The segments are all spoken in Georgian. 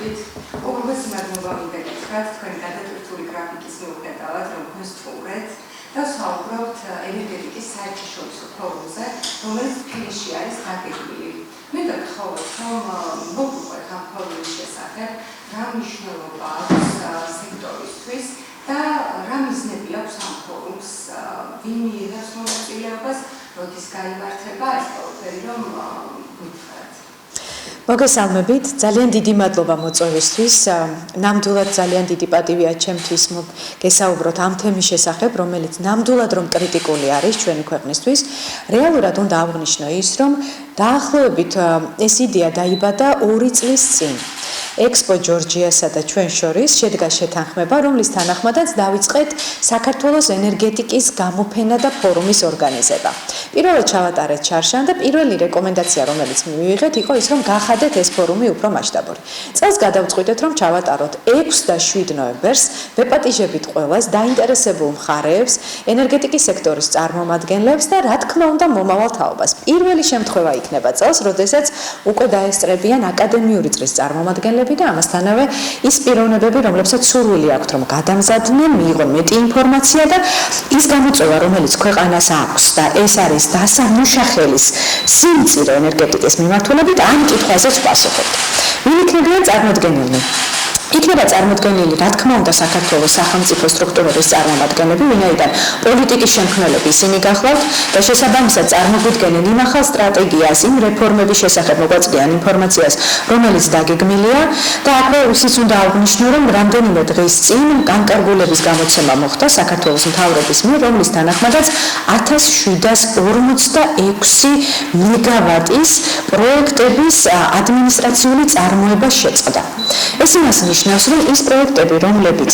მოგესალმებით. Უბრალოდ მადლობა მინდა გითხრათ თქვენი გადატვირთული გრაფიკის მიუხედავად, რომ გესწრეთ და საუბრობთ ენერგეტიკის საერთაშორისო ფორუმზე, რომელიც თბილისში არის დაგეგმილი. მინდა გთხოვოთ, რომ მოგყვეთ ამ ფორუმის შესახებ, რა მნიშვნელობა აქვს სექტორისთვის და რა მიზნები აქვს ამ ფორუმს, ვინ მიიღებს მონაწილეობას, როდის გაიმართება ეს ყველაფერი, რომ გითხრათ. მოგესალმებით, ძალიან დიდი მადლობა მოწვევისთვის. ნამდვილად ძალიან დიდი პატივია ჩემთვის გესაუბროთ ამ თემის შესახებ, რომელიც ნამდვილად რომ კრიტიკული არის ჩვენი ქვეყნისთვის. რეალურად უნდა აღვნიშნო ის, რომ დაახლოებით ეს იდეა დაიბადა 2 წლის წინ. Expo Georgia-სა და ჩვენ შორის შედგა შეთანხმება, რომლის თანახმადაც დავიწყეთ საქართველოს ენერგეტიკის გამოფენა და ფორუმის ორგანიზება. პირველად ჩავატარეთ ჩარშან და პირველი რეკომენდაცია, რომელიც მივიღეთ, იყო ის, რომ გახადეთ ეს ფორუმი უფრო მასშტაბური. წელს გადავწყვიტეთ, რომ ჩავატაროთ 6 და 7 ნოემბერს, ვეპატიჟებით ყველას, დაინტერესებულ მხარეებს, ენერგეტიკის სექტორის წარმომადგენლებს და რა თქმა უნდა მომავალ თაობას. პირველი შემთხვევა იქნება წელს, როდესაც უკვე დაესწრებიან აკადემიური წრის წარმომადგენლები და ამასთანავე ის პიროვნებები, რომლებსაც სურვილი აქვთ, რომ გადამზადდნენ, მიიღონ მეტი ინფორმაცია და ის გამოწვევა, რომელიც ქვეყანას აქვს და ეს არის დასამუშახელის სიმწირო ენერგეტიკის მიმართულებით, ამ კითხვაზეც ვპასუხობთ. ვინ იქნებიან წარმოდგენილნი? იქნება წარმოდგენილი, რა თქმა უნდა, საქართველოს სახელმწიფო სტრუქტურების წარმომადგენლები, ვინაიდან პოლიტიკის შემქმნელები ისინი გახლავთ და შესაბამისად წარმოგვიდგენენ იმ ახალ სტრატეგიას, იმ რეფორმების შესახებ მოგვაწვდიან ინფორმაციას, რომელიც დაგეგმილია და აქვე ისიც უნდა აღვნიშნო, რომ რამდენიმე დღის წინ განკარგულების გამოცემა მოხდა საქართველოს მთავრობის მიერ, რომლის თანახმადაც 1746 მეგავატის პროექტების ადმინისტრაციული წარმოება შეწყდა. ეს იმას ნიშნავს, რომ ის პროექტები, რომლებიც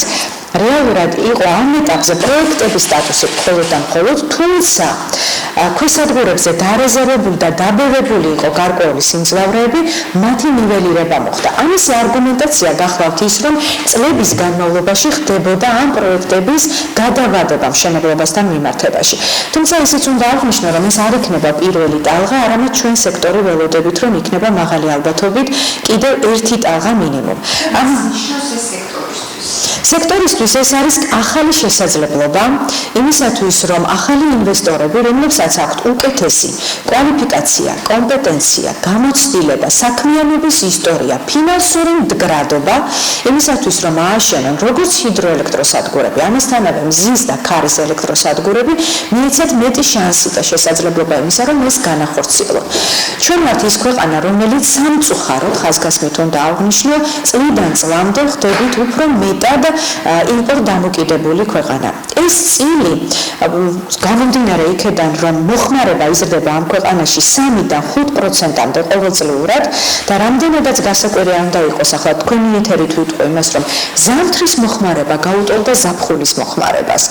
რეალურად იყო ამ ეტაპზე პროექტების სტატუსი მხოლოდ და მხოლოდ, თუმცა ქვესადგურებზე დარეზერვებული და დაბევებული იყო გარკვეული სიმძლავრეები, მათი ნიველირება მოხდა. ამის არგუმენტაცია გახლავთ ის, რომ წლების განმავლობაში ხდებოდა ამ პროექტების გადავადება მშენებლობასთან მიმართებაში. თუმცა ისიც უნდა აღვნიშნო, რომ ეს არ იქნება პირველი ტალღა, არამედ ჩვენ სექტორი ველოდებით, რომ იქნება მაღალი ალბათობით კიდევ ერთი ტალღა მინიმუმ. სექტორისთვის ეს არის ახალი შესაძლებლობა იმისათვის, რომ ახალი ინვესტორები, რომლებსაც აქვთ უკეთესი კვალიფიკაცია, კომპეტენცია, გამოცდილება, საქმიანობის ისტორია, ფინანსური მდგრადობა, იმისათვის, რომ ააშენონ როგორც ჰიდროელექტროსადგურები, ამასთანავე მზის და ქარის ელექტროსადგურები, მიეცათ მეტი შანსი და შესაძლებლობა იმისა, რომ ეს განახორციელონ. ჩვენ ვართ ის ქვეყანა, რომელიც სამწუხაროდ ხაზგასმით უნდა აღვნიშნო, წლიდან წლამდე ხდებით უფრო მეტად იმპორტ დამოკიდებული ქვეყანა. ეს წილი გამომდინარე იქედან, რომ მოხმარება იზრდება ამ ქვეყანაში 3-დან 5%-მდე ყოველწლიურად და რამდენადაც გასაკვირი არ უნდა იყოს, ახლა თქვენი ეთერით ვიტყვი იმას, რომ ზამთრის მოხმარება გაუტოლდა ზაფხულის მოხმარებას.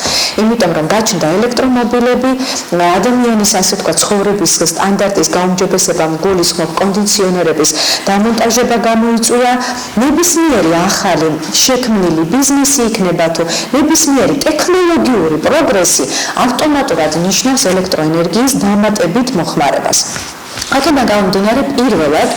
იმიტომ რომ გაჩნდა ელექტრომობილები, ადამიანის ასე ვთქვათ ცხოვრების სტანდარტის გაუმჯობესება, გულისხმობ კონდიციონერების დამონტაჟება გამოიწვია, ნებისმიერი ახალი შექმნილი ბიზნესი იქნება თუ ნებისმიერი ტექნოლოგიური პროგრესი ავტომატურად ნიშნავს ელექტროენერგიის დამატებით მოხმარებას. აქედან გამომდინარე, პირველად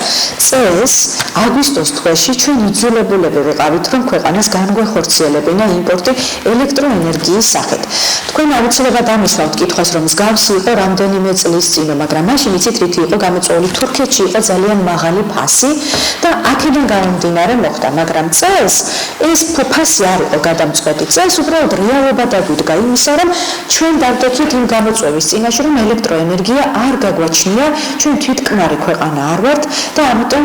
წელს აგვისტოს თვეში ჩვენ იძულებულები ვიყავით, რომ ქვეყანას განგვეხორციელებინა იმპორტი ელექტროენერგიის სახით. თქვენ აუცილებლად ამისვავთ კითხვას, რომ მსგავსი იყო რამდენიმე წლის წინ, მაგრამ მაშინ იცით რითი იყო გამოწვეული, თურქეთში იყო ძალიან მაღალი ფასი და აქედან გამომდინარე მოხდა, მაგრამ წელს ეს ფასი არ იყო გადამწყვეტი. წელს უბრალოდ რეალობა დაგვიდგა იმისა, რომ ჩვენ დავდექით იმ გამოწვევის წინაშე, რომ ელექტროენერგია არ გაგვაჩნია, ჩვენ თვითკმარი ქვეყანა არ ვართ და ამიტომ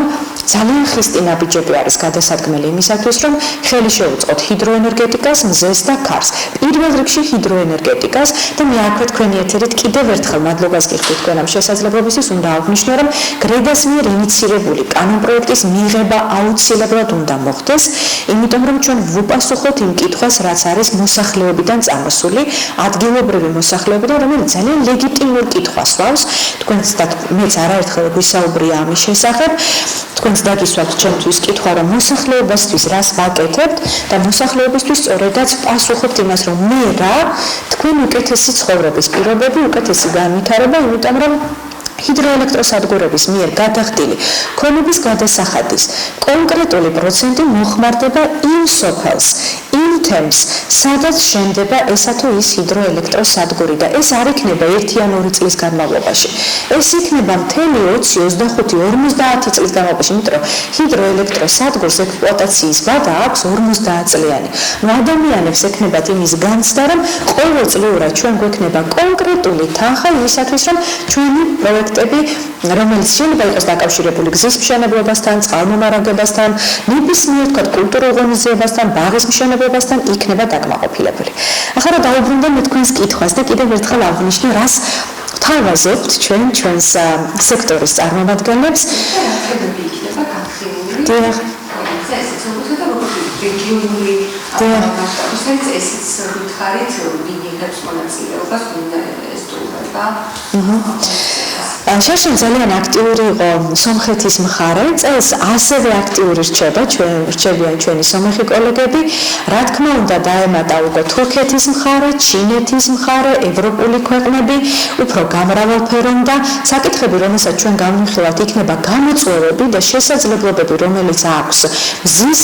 ძალიან ხისტი ნაბიჯები არის გადასადგმელი იმისათვის, რომ ხელი შეუწყოთ ჰიდროენერგეტიკას, მზეს და ქარს. პირველ რიგში ჰიდროენერგეტიკას და მე აქვე თქვენი ეთერით კიდევ ერთხელ მადლობას გიხდით თქვენ ამ შესაძლებლობისთვის, უნდა აღვნიშნო, რომ გრედას მიერ ინიცირებული კანონპროექტის მიღება აუცილებლად უნდა მოხდეს, იმიტომ რომ ჩვენ ვუპასუხოთ იმ კითხვას, რაც არის მოსახლეობიდან წამოსული, ადგილობრივი მოსახლეობიდან, რომელიც ძალიან ლეგიტიმურ კითხვას ვავს. თქვენს და მეც არაერთხელ გვისაუბრია ამის შესახებ. თქვენს დაგისვათ ჩემთვის კითხვა, რომ მოსახლეობისთვის რას ვაკეთებთ და მოსახლეობისთვის სწორედაც პასუხობთ იმას, რომ მე რა თქვენ უკეთესი ცხოვრების პირობები, უკეთესი განვითარება, იმიტომ რომ ჰიდროელექტროსადგურების მიერ გადახდილი ქონების გადასახადის კონკრეტული პროცენტი მოხმარდება იმ სოფელს, იმ თემს, სადაც შენდება ესა თუ ის ჰიდროელექტროსადგური და ეს არ იქნება 1 ან 2 წლის განმავლობაში. ეს იქნება მთელი 20, 25, 50 წლის განმავლობაში, იმიტომ რომ ჰიდროელექტროსადგურს ექსპლუატაციის ვადა აქვს 50 წლიანი. ადამიანებს ექნებათ იმის განცდა, რომ ყოველწლიურად ჩვენ გვექნება კონკრეტული თანხა იმისათვის, რომ ჩვენი პროექტები, რომელიც შეიძლება იყოს დაკავშირებული გზის მშენებლობასთან, წყალმომარაგებასთან, ნებისმიერ თქვა კულტურულ ღონისძიებასთან, ბაღის მშენებლობასთან იქნება დაკმაყოფილებული. ახლა რა დაუბრუნდა მე თქვენს კითხვას და კიდევ ერთხელ აღვნიშნე, რას თავაზობთ ჩვენს სექტორის წარმომადგენლებს. რეგიონული მასშტაბით ესეც ვითხარით ვინიღებს მონაწილეობას ინვესტორობა. შაშენ ძალიან აქტიური იყო სომხეთის მხარე, წელს ასევე აქტიური რჩებიან ჩვენი სომეხი კოლეგები. რა თქმა უნდა დაემატა უკვე თურქეთის მხარე, ჩინეთის მხარე, ევროპული ქვეყნები, უფრო გამრავალფეროვანი და საკითხები, რომელსაც ჩვენ განვიხილავთ, იქნება გამოწვევები და შესაძლებლობები, რომელიც აქვს მზის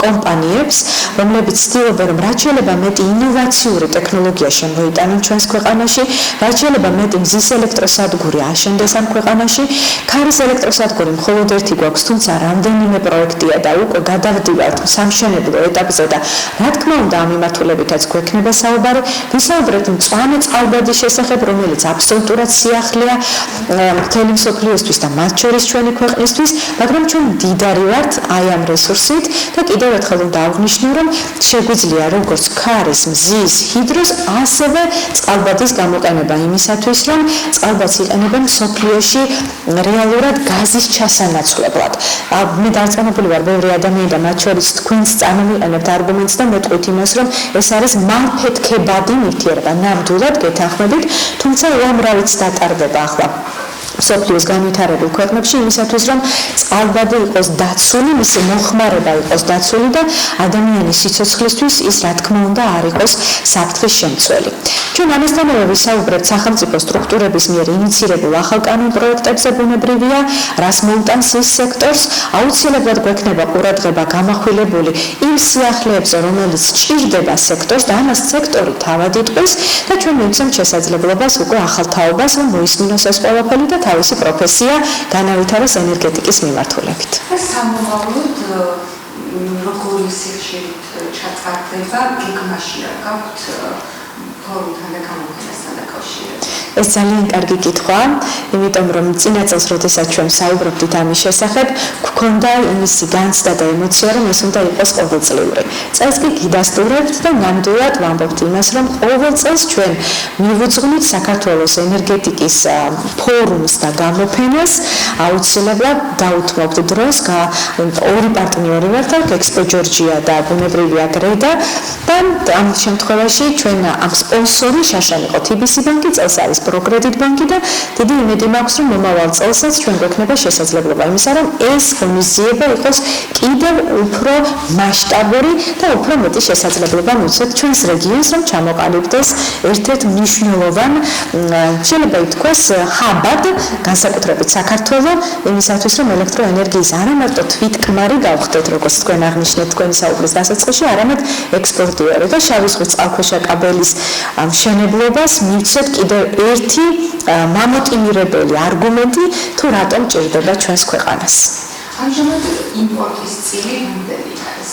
კომპანიებს, რომლებიც ცდილობენ, რომ რაც შეიძლება მეტი ინოვაციური ტექნოლოგია შემოიტანონ ჩვენს ქვეყანაში, რაც შეიძლება მეტი მზის ელექტროსადგური აშენდეს ამ ქვეყანაში. ქარის ელექტროსადგური მხოლოდ ერთი გვაქვს, თუმცა რამდენიმე პროექტია და უკვე გადავდივართ სამშენებლო ეტაპზე და რა თქმა უნდა ამ მიმართულებითაც გვექნება საუბარი. ვისაუბრეთ მწვანე წყალბადის შესახებ, რომელიც აბსოლუტურად სიახლეა მთელი მსოფლიოსთვის და მათ შორის ჩვენი ქვეყნისთვის, მაგრამ ჩვენ მდიდარი ვართ აი ამ რესურსით და კიდევ ერთხელ უნდა აღვნიშნო, რომ შეგვიძლია როგორც ქარის, მზის, ჰიდროს, ასევე წყალბადის გამოყენება იმისათვის, რომ წყალბადს იყენებენ მსოფლიოში რეალურად გაზის ჩასანაცვლებლად. მე დარწმუნებული ვარ, ბევრი ადამიანი და მათ შორის თქვენც წარმოვიყენებთ არგუმენტს და მეტყვით იმას, რომ ეს არის მალფეთქებადი ნივთიერება. ნამდვილად გეთანხმებით, თუმცა უამრავიც დატარდება ახლა მსოფლიოს განვითარებულ ქვეყნებში იმისათვის, რომ წყალბადი იყოს დაცული, მისი მოხმარება იყოს დაცული და ადამიანის სიცოცხლისთვის ის რა თქმა უნდა არ იყოს საფრთხის შემცველი. ჩვენ ამასთანავე ვისაუბრებთ სახელმწიფო სტრუქტურების მიერ ინიცირებულ ახალ კანონ პროექტებზე ბუნებრივია, რას მოუტანს ის სექტორს, აუცილებლად გვექნება ყურადღება გამახვილებული იმ სიახლეებზე, რომელიც ჭირდება სექტორს და ამას სექტორი თავად იტყვის და ჩვენ მივცემთ შესაძლებლობას უკვე ახალ თაობას, რომ მოისმინოს ეს ყველაფერი და თავისი პროფესია განავითაროს ენერგეტიკის მიმართულებით. სამომავლოდ როგორი სიხშირით ჩატარდება გეგმაში რა გაქვთ ფორუმთან და გამოფენასთან დაკავშირებით? ეს ძალიან კარგი კითხვაა, იმიტომ რომ წინა წელს, როდესაც ჩვენ საუბრობდით ამის შესახებ, გვქონდა იმისი განცდა და ემოცია, რომ ეს უნდა იყოს ყოველწლიური. წელს კი გიდასტურებთ და ნამდვილად ვამბობთ იმას, რომ ყოველ წელს ჩვენ მივუძღვნით საქართველოს ენერგეტიკის ფორუმს და გამოფენას, აუცილებლად დაუთმობთ დროს, ორი პარტნიორი ვართ, ექსპო ჯორჯია და ბუნებრივია გრედა და ამ შემთხვევაში ჩვენ ამ სპონსორი შაშან იყო TBC ბანკი, წელს არის პროკრედიტ ბანკი და დიდი იმედი მაქვს, რომ მომავალ წელსაც ჩვენ გვექნება შესაძლებლობა იმისა, რომ ეს ღონისძიება იყოს კიდევ უფრო მასშტაბური და უფრო მეტი შესაძლებლობა მივცეთ ჩვენს რეგიონს, რომ ჩამოყალიბდეს ერთ-ერთ მნიშვნელოვან, შეიძლება ითქვას, ჰაბად, განსაკუთრებით საქართველოს, იმისათვის, რომ ელექტროენერგიის არა მარტო თვითკმარი გავხდეთ, როგორც თქვენ აღნიშნეთ თქვენი საუბრის დასაწყისში, არამედ ექსპორტიორი და შავი ზღვის წყალქვეშა კაბელის მშენებლობას მივცეთ კიდევ ერთი მამოტივირებელი არგუმენტი, თუ რატომ ჭირდება ჩვენს ქვეყანას. ამჟამად იმპორტის წილი რამდენი არის?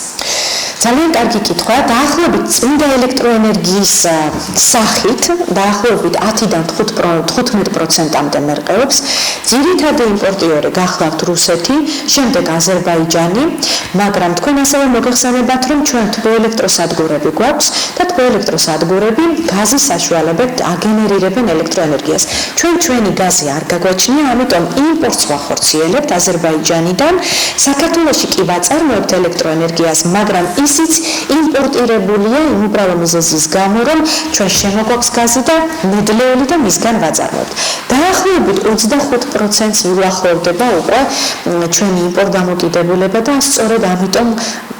ძალიან კარგი კითხვაა. დაახლოებით წმინდა ელექტროენერგიის სახით დაახლოებით 10-დან 15%-მდე მერყეობს. ძირითადი იმპორტიორი გახლავთ რუსეთი, შემდეგ აზერბაიჯანი, მაგრამ თქვენ ასევე მოგეხსენებათ, რომ ჩვენ თბოელექტროსადგურები გვაქვს და თბოელექტროსადგურები გაზის საშუალებით აგენერირებენ ელექტროენერგიას. ჩვენი გაზი არ გაგვაჩნია, ამიტომ იმპორტს ვახორციელებთ აზერბაიჯანიდან. საქართველოში კი ვაწარმოებთ ელექტროენერგიას, მაგრამ ისიც იმპორტირებულია იმ უბრალო მიზეზის გამო, რომ ჩვენ შემოგვაქვს გაზი და ნედლეული და მისგან ვაწარმოებთ. დაახლოებით 25%-ს უახლოვდება უკვე ჩვენი იმპორტ დამოკიდებულება და სწორედ მხოლოდ ამიტომ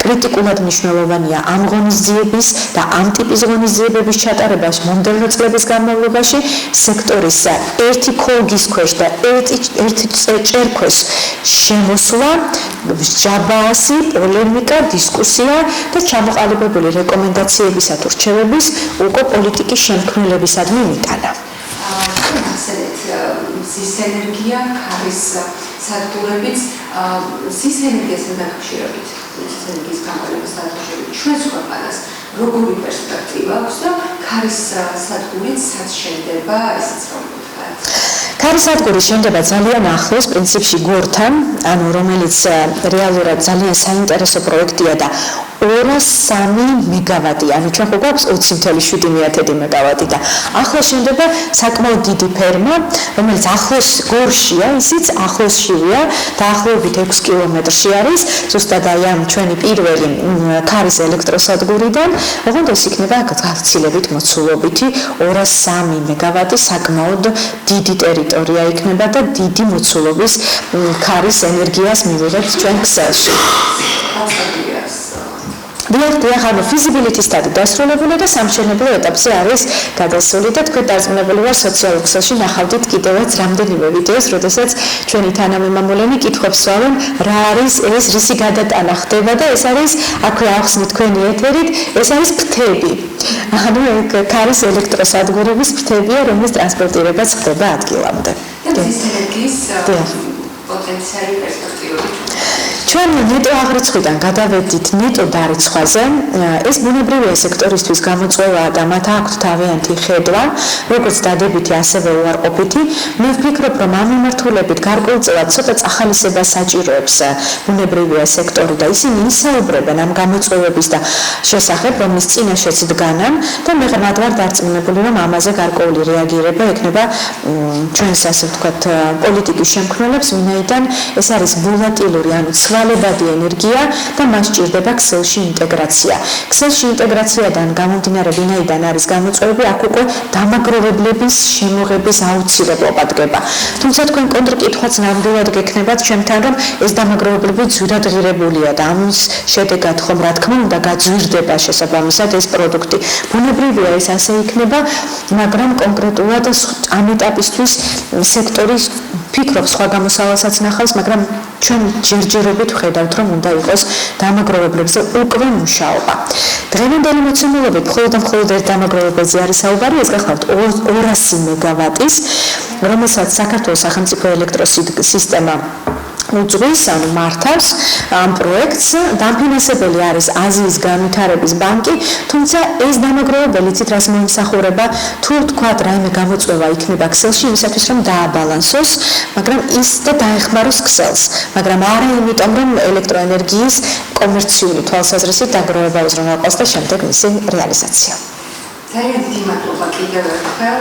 კრიტიკულად მნიშვნელოვანია ამ ღონისძიების და ამ ტიპის ღონისძიებების ჩატარება მომდევნო წლების განმავლობაში სექტორის ერთი ქოლგის ქვეშ და ერთი ჭერქვეშ შემოსვლა, ჯაბაასი, პოლემიკა, დისკუსია და ჩამოყალიბებული რეკომენდაციებისა თუ რჩევების უკვე პოლიტიკის შემქმნელებისადმი მიტანა. ზის ენერგია, ქარის სადგურებიც, ზის ენერგიასთან დაკავშირებით, ზის ენერგიის გამყარებასთან დაკავშირებით ჩვენს ქვეყანას როგორი პერსპექტივა აქვს და ქარის სადგურიც სად შენდება, ესეც რომ ვთქვათ. ქარის სადგური შენდება ძალიან ახლოს, პრინციპში გორთან, ანუ რომელიც რეალურად ძალიან საინტერესო პროექტია და 203 მეგავატი, ანუ ჩვენ ხო გვაქვს 20.7 მეგავატი და ახლოს შენდება საკმაოდ დიდი ფერმა, რომელიც ახლოს გორშია, ისიც ახლოსშია, დაახლოებით 6 კილომეტრში არის, ზუსტად აი ამ ჩვენი პირველი ქარის ელექტროსადგურიდან, ოღონდ ეს იქნება გაცილებით მოცულობითი 203 მეგავატი, საკმაოდ დიდი ტერიტორია იქნება და დიდი მოცულობის ქარის ენერგიას მივიღებთ ჩვენ ქსელში. დიახ, ანუ feasibility study დასრულებული და სამშენებლო ეტაპზე არის გადასული და თქვენ დარწმუნებული ვარ სოციალურ ქსელში ნახავდით კიდევაც რამდენიმე ვიდეოს, როდესაც ჩვენი თანამემამულენი კითხვებს სვავენ, რა არის ეს, რისი გადატანა ხდება და ეს არის, აქვე ახსნით თქვენი ეთერით, ეს არის ფრთები. ანუ ქარის ელექტროსადგურების ფრთებია, რომლის ტრანსპორტირებაც ხდება ადგილამდე. და ზის ენერგიის პოტენციალი პერსპექტივები ჩვენ ნეტო აღრიცხვიდან გადავედით ნეტო დარიცხვაზე, ეს ბუნებრივია სექტორისთვის გამოწვევაა და მათ აქვთ თავიანთი ხედვა, როგორც დადებითი, ასევე უარყოფითი. მე ვფიქრობ, რომ ამ მიმართულებით გარკვეულწილად ცოტა წახალისება საჭიროებს ბუნებრივია სექტორი და ისინი ისაუბრებენ ამ გამოწვევების და შესახებ, რომლის წინაშეც დგანან და მე მათ ვარ დარწმუნებული, რომ ამაზე გარკვეული რეაგირება ექნება ჩვენს ასე ვთქვათ პოლიტიკის შემქმნელებს, ვინაიდან ეს არის ვოლატილური, ანუ ცვალებადი ენერგია და მას სჭირდება ქსელში ინტეგრაცია. ქსელში ინტეგრაციიდან გამომდინარე, ვინაიდან არის გამოწვევები, აქ უკვე დამაგროვებლების შემოღების აუცილებლობა დგება. თუმცა თქვენ კონტრკითხვაც ნამდვილად გექნებათ ჩემთან, რომ ეს დამაგროვებლები ძვირად ღირებულია და ამის შედეგად ხომ რა თქმა უნდა გაძვირდება შესაბამისად ეს პროდუქტი. ბუნებრივია ეს ასე იქნება, მაგრამ კონკრეტულად ამ ეტაპისთვის სექტორი ფიქრობ სხვა გამოსავალსაც ნახავს, მაგრამ ჩვენ ჯერჯერობით ვხედავთ, რომ უნდა იყოს დამაგროვებლებზე უკვე მუშაობა. დღევანდელი მოცემულობით მხოლოდ ერთ დამაგროვებელზე არის საუბარი, ეს გახლავთ 200 მეგავატის, რომელსაც საქართველოს სახელმწიფო ელექტროსისტემა უძღვის, ანუ მართავს ამ პროექტს. დამფინანსებელი არის აზიის განვითარების ბანკი, თუმცა ეს დამაგროვებელი ცით რას მოიმსახურება, თუ თქვათ რაიმე გამოწვევა იქნება ქსელში, იმისათვის რომ დააბალანსოს, მაგრამ ის და დაეხმაროს ქსელს, მაგრამ არა იმიტომ, რომ ელექტროენერგიის კომერციული თვალსაზრისით დაგროვება უზრუნველყოს და შემდეგ მისი რეალიზაცია. ძალიან დიდი მადლობა კიდევ ერთხელ.